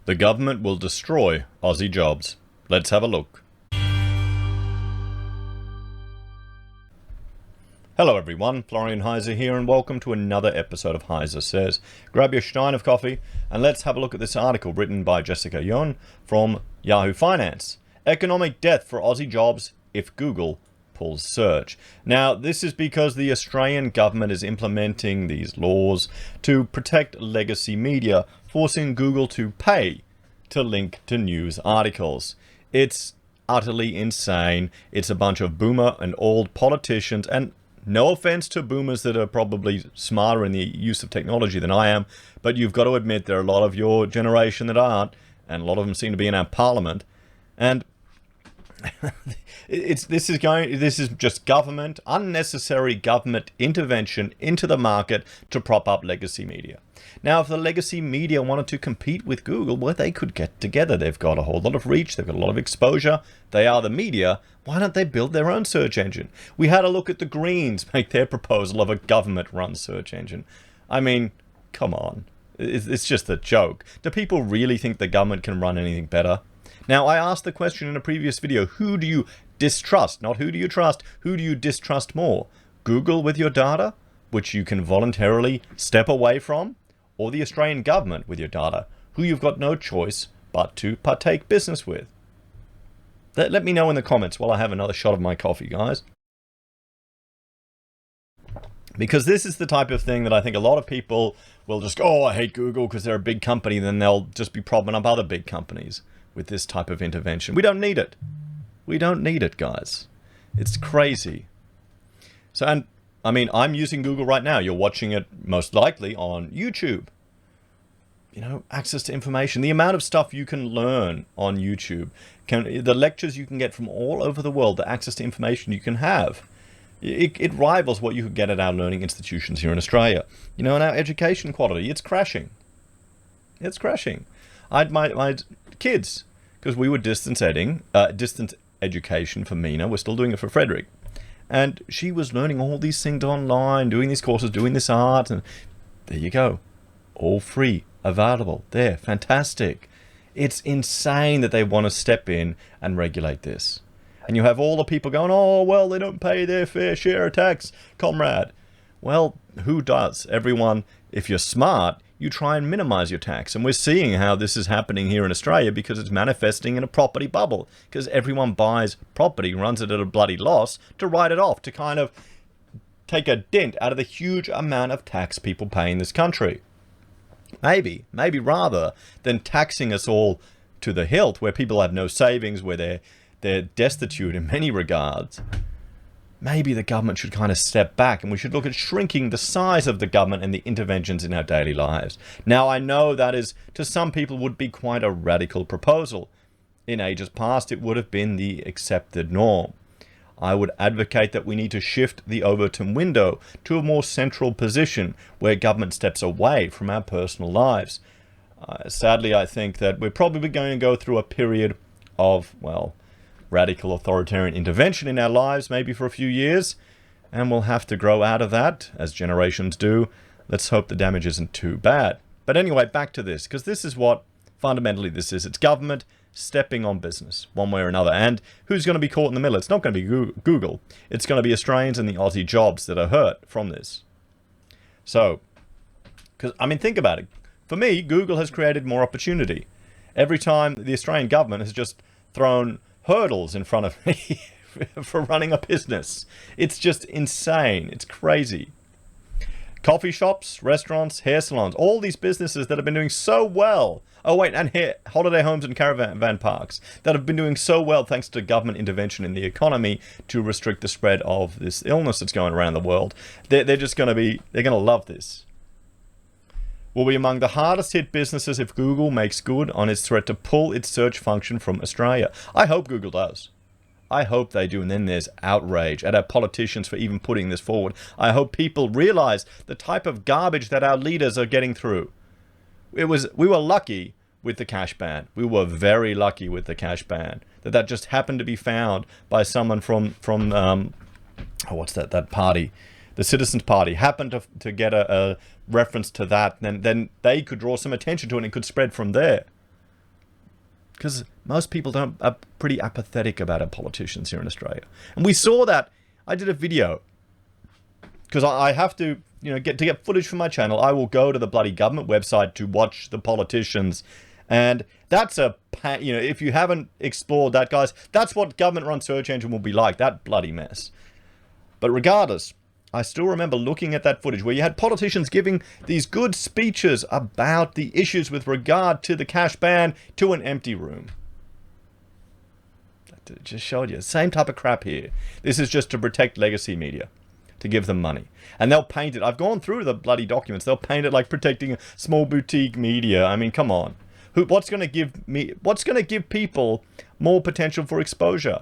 The government will destroy Aussie jobs. Let's have a look. Hello everyone, Florian.Heise here, and welcome to another episode of HeiseSays. Grab your stein of coffee and let's have a look at this article written by Jessica Yon from Yahoo Finance. Economic death for Aussie jobs if Google pulls search. Now, this is because the Australian government is implementing these laws to protect legacy media, forcing Google to pay to link to news articles. It's utterly insane. It's a bunch of boomer and old politicians, and no offense to boomers that are probably smarter in the use of technology than I am, but you've got to admit there are a lot of your generation that aren't, and a lot of them seem to be in our parliament. And this is just unnecessary government intervention into the market to prop up legacy media. Now, if the legacy media wanted to compete with Google, well, they could get together. They've got a whole lot of reach. They've got a lot of exposure. They are the media. Why don't they build their own search engine? We had a look at the Greens make their proposal of a government-run search engine. I mean, come on. It's just a joke. Do people really think the government can run anything better? Now, I asked the question in a previous video, who do you distrust? Not who do you trust, who do you distrust more? Google with your data, which you can voluntarily step away from, or the Australian government with your data, who you've got no choice but to partake business with? Let me know in the comments while I have another shot of my coffee, guys. Because this is the type of thing that I think a lot of people will just go, oh, I hate Google because they're a big company, then they'll just be propping up other big companies with this type of intervention. We don't need it. We don't need it, guys. It's crazy. So, and I mean, I'm using Google right now. You're watching it most likely on YouTube. You know, access to information. The amount of stuff you can learn on YouTube, the lectures you can get from all over the world, the access to information you can have. It rivals what you could get at our learning institutions here in Australia. You know, and our education quality, it's crashing. It's crashing. My kids, because we were distance education for Mina. We're still doing it for Frederick. And she was learning all these things online, doing these courses, doing this art, and there you go. All free, available, there, fantastic. It's insane that they want to step in and regulate this. And you have all the people going, oh, well, they don't pay their fair share of tax, comrade. Well, who does? Everyone, if you're smart, you try and minimize your tax. And we're seeing how this is happening here in Australia because it's manifesting in a property bubble. Because everyone buys property, runs it at a bloody loss to write it off, to kind of take a dent out of the huge amount of tax people pay in this country. Maybe rather than taxing us all to the hilt, where people have no savings, where they're destitute in many regards, maybe the government should kind of step back and we should look at shrinking the size of the government and the interventions in our daily lives. Now, I know that is, to some people, would be quite a radical proposal. In ages past, it would have been the accepted norm. I would advocate that we need to shift the Overton window to a more central position where government steps away from our personal lives. Sadly, I think that we're probably going to go through a period of, well, radical authoritarian intervention in our lives, maybe for a few years, and we'll have to grow out of that, as generations do. Let's hope the damage isn't too bad. But anyway, back to this, because this is what fundamentally this is. It's government stepping on business, one way or another. And who's going to be caught in the middle? It's not going to be Google. It's going to be Australians and the Aussie jobs that are hurt from this. So, because, I mean, think about it. For me, Google has created more opportunity. Every time the Australian government has just thrown hurdles in front of me for running a business. It's just insane. It's crazy. Coffee shops, restaurants, hair salons, all these businesses that have been doing so well. Oh wait, and holiday homes and caravan parks that have been doing so well thanks to government intervention in the economy to restrict the spread of this illness that's going around the world. They're going to love this. Will be among the hardest hit businesses if Google makes good on its threat to pull its search function from Australia. I hope Google does. I hope they do, and then there's outrage at our politicians for even putting this forward. I hope people realize the type of garbage that our leaders are getting through. We were lucky with the cash ban. We were very lucky with the cash ban. That just happened to be found by someone from what's that party? The Citizens Party happened to get a reference to that, and then they could draw some attention to it and it could spread from there. because most people are pretty apathetic about our politicians here in Australia. And we saw that. I did a video because I have to, get footage for my channel. I will go to the bloody government website to watch the politicians, and that's if you haven't explored that, guys, that's what government-run search engine will be like. That bloody mess. But regardless, I still remember looking at that footage where you had politicians giving these good speeches about the issues with regard to the cash ban to an empty room. That just showed you. Same type of crap here. This is just to protect legacy media, to give them money. And they'll paint it. I've gone through the bloody documents. They'll paint it like protecting small boutique media. I mean, come on. What's going to give people more potential for exposure?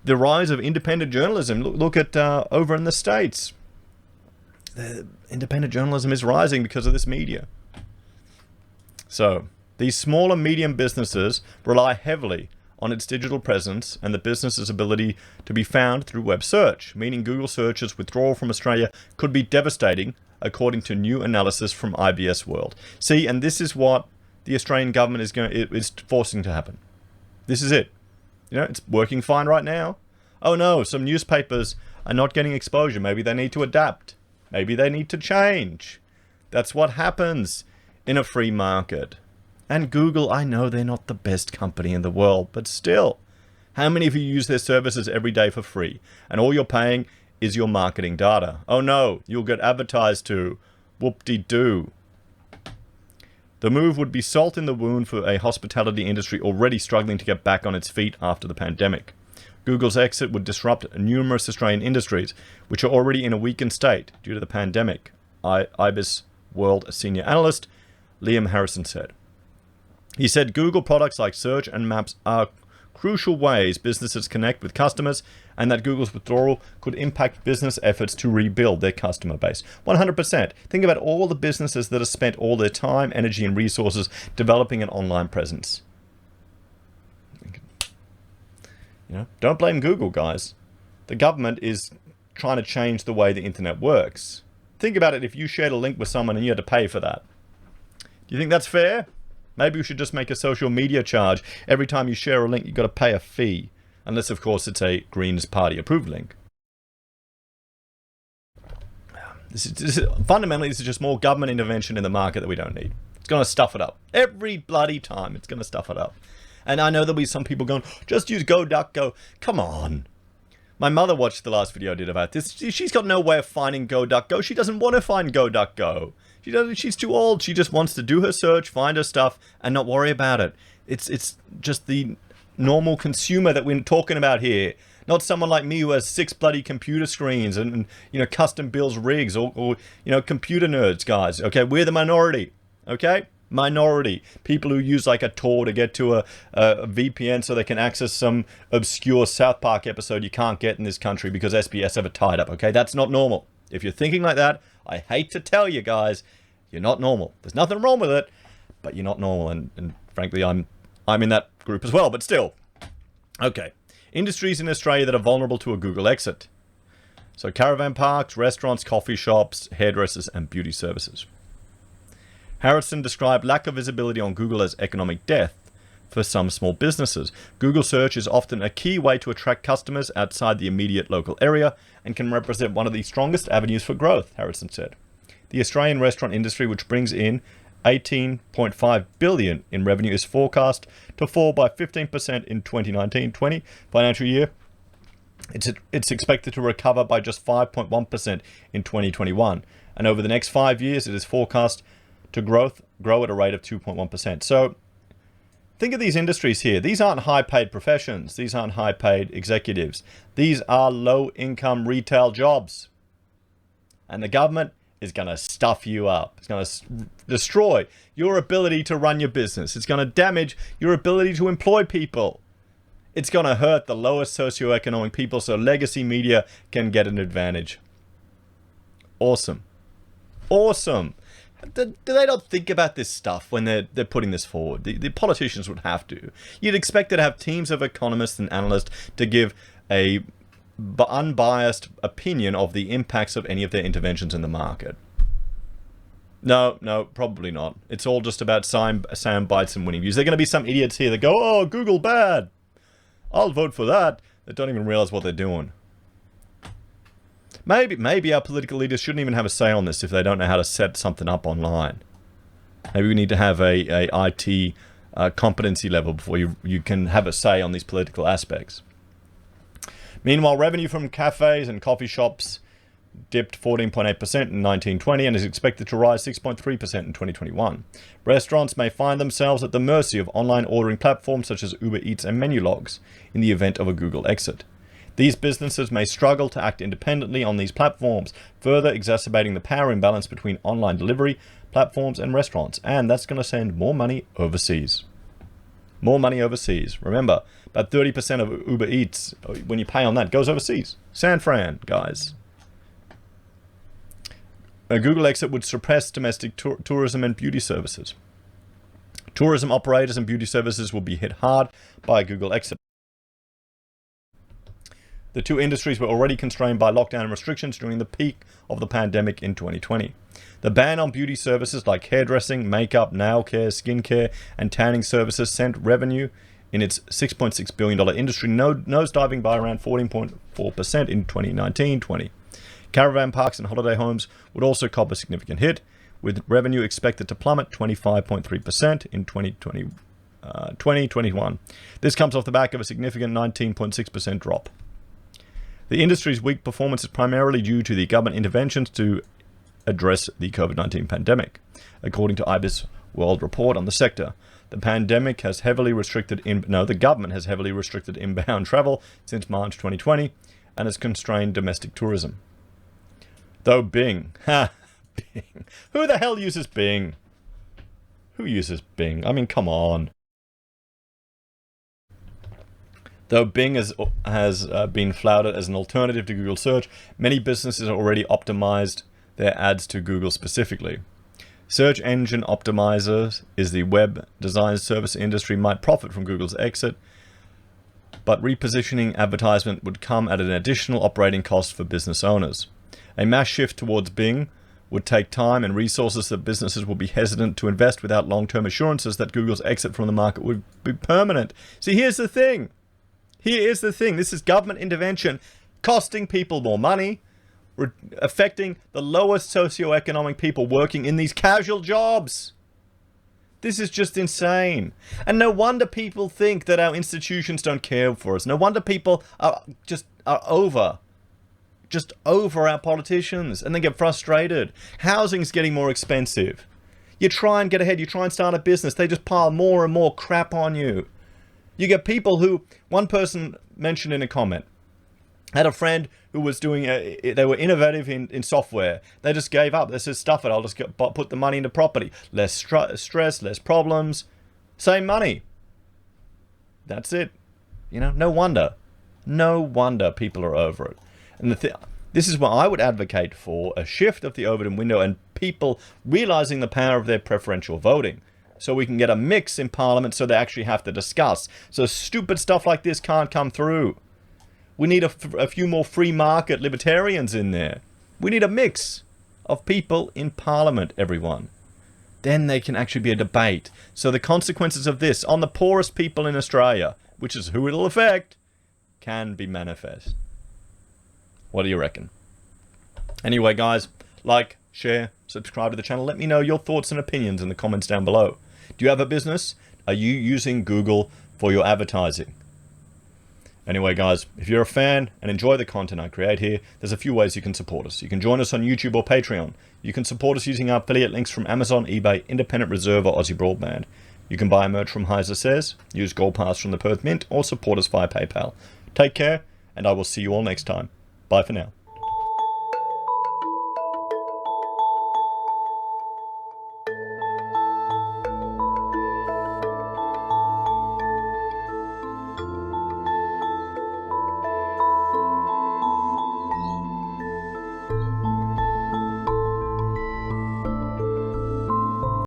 The rise of independent journalism. Look at over in the States. The independent journalism is rising because of this media. So, these small and medium businesses rely heavily on its digital presence and the business's ability to be found through web search, meaning Google search's withdrawal from Australia could be devastating, according to new analysis from IBS World. See, and this is what the Australian government is forcing to happen. This is it. It's working fine right now. Oh no, some newspapers are not getting exposure. Maybe they need to adapt. Maybe they need to change. That's what happens in a free market. And Google, I know they're not the best company in the world, but still, how many of you use their services every day for free? And all you're paying is your marketing data. Oh no, you'll get advertised to. Whoop-de-doo. The move would be salt in the wound for a hospitality industry already struggling to get back on its feet after the pandemic. Google's exit would disrupt numerous Australian industries, which are already in a weakened state due to the pandemic, IBIS World senior analyst Liam Harrison said. He said Google products like search and maps are crucial ways businesses connect with customers, and that Google's withdrawal could impact business efforts to rebuild their customer base. 100%. Think about all the businesses that have spent all their time, energy, and resources developing an online presence. Don't blame Google, guys. The government is trying to change the way the internet works. Think about it if you shared a link with someone and you had to pay for that. Do you think that's fair? Maybe we should just make a social media charge. Every time you share a link, you've got to pay a fee. Unless, of course, it's a Greens Party approved link. Fundamentally, this is just more government intervention in the market that we don't need. It's going to stuff it up. Every bloody time, it's going to stuff it up. And I know there'll be some people going, just use Go.Duck.Go. Come on. My mother watched the last video I did about this. She's got no way of finding Go.Duck.Go. She doesn't want to find Go.Duck.Go. She's too old. She just wants to do her search, find her stuff, and not worry about it. It's just the normal consumer that we're talking about here. Not someone like me who has 6 bloody computer screens and custom builds rigs or computer nerds, guys. Okay, we're the minority. Okay? Minority. People who use like a Tor to get to a VPN so they can access some obscure South Park episode you can't get in this country because SBS have it tied up. Okay, that's not normal. If you're thinking like that, I hate to tell you guys, you're not normal. There's nothing wrong with it, but you're not normal, and frankly, I'm in that group as well. But still, okay. Industries in Australia that are vulnerable to a Google exit. So caravan parks, restaurants, coffee shops, hairdressers, and beauty services. Harrison described lack of visibility on Google as economic death for some small businesses. Google search is often a key way to attract customers outside the immediate local area and can represent one of the strongest avenues for growth, Harrison said. The Australian restaurant industry, which brings in $18.5 billion in revenue, is forecast to fall by 15% in 2019-20 financial year. It's expected to recover by just 5.1% in 2021. And over the next 5 years, it is forecast to grow at a rate of 2.1%. So think of these industries here. These aren't high-paid professions. These aren't high-paid executives. These are low-income retail jobs. And the government is going to stuff you up. It's going to destroy your ability to run your business. It's going to damage your ability to employ people. It's going to hurt the lowest socio-economic people so legacy media can get an advantage. Awesome. Awesome. Do they not think about this stuff when they're putting this forward? The politicians would have to. You'd expect to have teams of economists and analysts to give a unbiased opinion of the impacts of any of their interventions in the market. No, no, probably not. It's all just about sound bites and winning views. There are going to be some idiots here that go, oh, Google bad. I'll vote for that. They don't even realize what they're doing. Maybe our political leaders shouldn't even have a say on this if they don't know how to set something up online. Maybe we need to have a IT competency level before you can have a say on these political aspects. Meanwhile, revenue from cafes and coffee shops dipped 14.8% in 1920 and is expected to rise 6.3% in 2021. Restaurants may find themselves at the mercy of online ordering platforms such as Uber Eats and Menulogs in the event of a Google exit. These businesses may struggle to act independently on these platforms, further exacerbating the power imbalance between online delivery platforms and restaurants, and that's going to send more money overseas. More money overseas. Remember, about 30% of Uber Eats, when you pay on that, goes overseas. San Fran, guys. A Google exit would suppress domestic tourism and beauty services. Tourism operators and beauty services will be hit hard by a Google exit. The two industries were already constrained by lockdown restrictions during the peak of the pandemic in 2020. The ban on beauty services like hairdressing, makeup, nail care, skincare, and tanning services sent revenue in its $6.6 billion industry nosediving by around 14.4% in 2019-20. Caravan parks and holiday homes would also cop a significant hit, with revenue expected to plummet 25.3% in 2021. This comes off the back of a significant 19.6% drop. The industry's weak performance is primarily due to the government interventions to address the COVID-19 pandemic. According to IBIS World Report on the sector, the government has heavily restricted inbound travel since March 2020 and has constrained domestic tourism. Though Bing, Bing. Who the hell uses Bing? Who uses Bing? I mean, come on. Though Bing has been flouted as an alternative to Google search, many businesses have already optimized their ads to Google specifically. Search engine optimizers is the web design service industry might profit from Google's exit, but repositioning advertisement would come at an additional operating cost for business owners. A mass shift towards Bing would take time and resources that businesses will be hesitant to invest without long-term assurances that Google's exit from the market would be permanent. See, here's the thing. This is government intervention costing people more money, affecting the lowest socio-economic people working in these casual jobs. This is just insane. And no wonder people think that our institutions don't care for us. No wonder people are over our politicians and they get frustrated. Housing's getting more expensive. You try and get ahead, you try and start a business, they just pile more and more crap on you. You get people who, one person mentioned in a comment, had a friend who was doing, they were innovative in software. They just gave up. They said, stuff it, I'll just put the money into property. Less stress, less problems, same money. That's it. You know, no wonder people are over it. And this is what I would advocate for, a shift of the Overton window and people realizing the power of their preferential voting. So we can get a mix in Parliament so they actually have to discuss. So stupid stuff like this can't come through. We need a few more free market libertarians in there. We need a mix of people in Parliament, everyone. Then they can actually be a debate. So the consequences of this on the poorest people in Australia, which is who it'll affect, can be manifest. What do you reckon? Anyway, guys, like, share, subscribe to the channel. Let me know your thoughts and opinions in the comments down below. Do you have a business? Are you using Google for your advertising? Anyway, guys, if you're a fan and enjoy the content I create here, there's a few ways you can support us. You can join us on YouTube or Patreon. You can support us using our affiliate links from Amazon, eBay, Independent Reserve, or AussieBroadband. You can buy merch from HeiseSays, use Gold Pass from the Perth Mint, or support us via PayPal. Take care, and I will see you all next time. Bye for now.